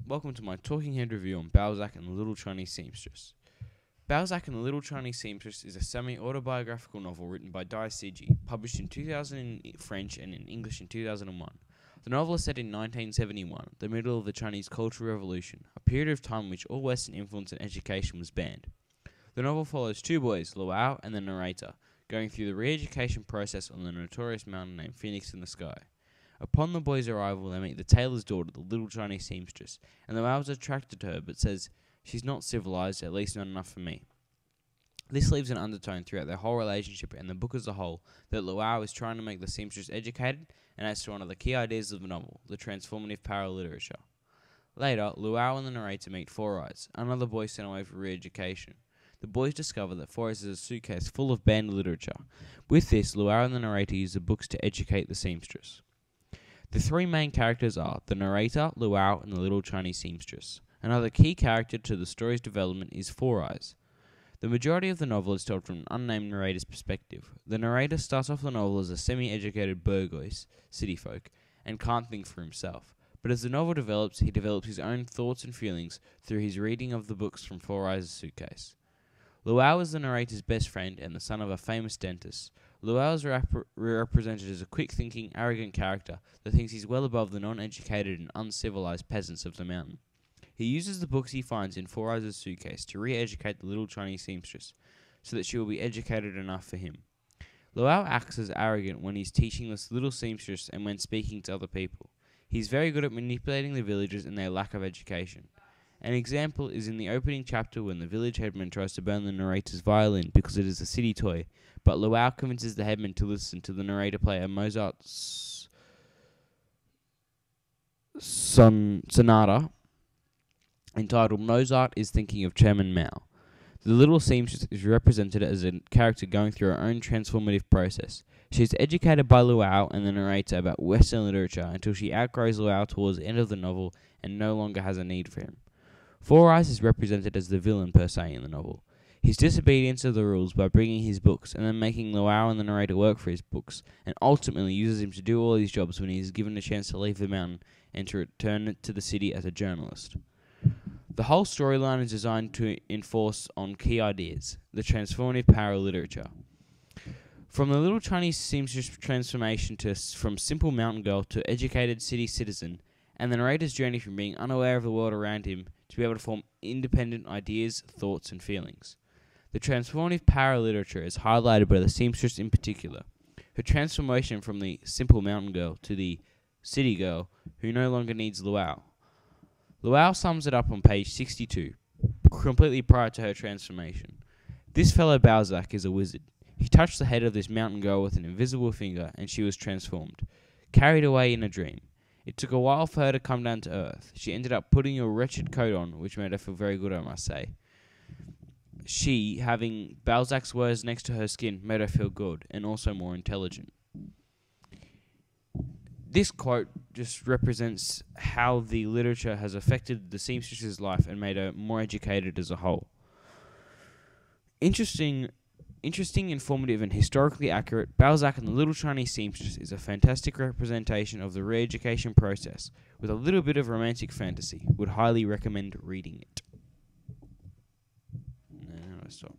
welcome to my talking head review on Balzac and the Little Chinese Seamstress. Balzac and the Little Chinese Seamstress is a semi-autobiographical novel written by Dai Sijie, published in 2000 in French and in English in 2001. The novel is set in 1971, the middle of the Chinese Cultural Revolution, a period of time in which all Western influence in education was banned. The novel follows two boys, Luao and the narrator, going through the re-education process on the notorious mountain named Phoenix in the Sky. Upon the boys' arrival, they meet the tailor's daughter, the Little Chinese Seamstress, and Luao is attracted to her but says, "She's not civilized, at least not enough for me." This leaves an undertone throughout their whole relationship and the book as a whole that Luao is trying to make the seamstress educated and adds to one of the key ideas of the novel, the transformative power of literature. Later, Luao and the narrator meet Four Eyes, another boy sent away for re-education. The boys discover that Four Eyes is a suitcase full of banned literature. With this, Luao and the narrator use the books to educate the seamstress. The three main characters are the narrator, Luao, and the Little Chinese Seamstress. Another key character to the story's development is Four Eyes. The majority of the novel is told from an unnamed narrator's perspective. The narrator starts off the novel as a semi-educated bourgeois, city folk, and can't think for himself. But as the novel develops, he develops his own thoughts and feelings through his reading of the books from Four Eyes' suitcase. Luao is the narrator's best friend and the son of a famous dentist. Luao is represented as a quick-thinking, arrogant character that thinks he's well above the non-educated and uncivilized peasants of the mountain. He uses the books he finds in Four Eyes' suitcase to re-educate the Little Chinese Seamstress, so that she will be educated enough for him. Luao acts as arrogant when he's teaching this little seamstress and when speaking to other people. He's very good at manipulating the villagers and their lack of education. An example is in the opening chapter when the village headman tries to burn the narrator's violin because it is a city toy, but Luao convinces the headman to listen to the narrator play a Mozart's sonata entitled Mozart is Thinking of Chairman Mao. The little seamstress is represented as a character going through her own transformative process. She is educated by Luao and the narrator about Western literature until she outgrows Luao towards the end of the novel and no longer has a need for him. Four Eyes is represented as the villain per se in the novel. His disobedience of the rules by bringing his books and then making Luao and the narrator work for his books, and ultimately uses him to do all these jobs when he is given a chance to leave the mountain and to return to the city as a journalist. The whole storyline is designed to enforce on key ideas, the transformative power of literature. From the Little Chinese Seamstress transformation from simple mountain girl to educated city citizen, and the narrator's journey from being unaware of the world around him to be able to form independent ideas, thoughts, and feelings. The transformative power of literature is highlighted by the seamstress in particular. Her transformation from the simple mountain girl to the city girl who no longer needs Luao. Luao sums it up on page 62, completely prior to her transformation. This fellow Balzac is a wizard. He touched the head of this mountain girl with an invisible finger and she was transformed, carried away in a dream. It took a while for her to come down to earth. She ended up putting a wretched coat on, which made her feel very good, I must say. She, having Balzac's words next to her skin, made her feel good, and also more intelligent. This quote just represents how the literature has affected the seamstress's life and made her more educated as a whole. Interesting, informative, and historically accurate, Balzac and the Little Chinese Seamstress is a fantastic representation of the re-education process, with a little bit of romantic fantasy. Would highly recommend reading it. Now I stop.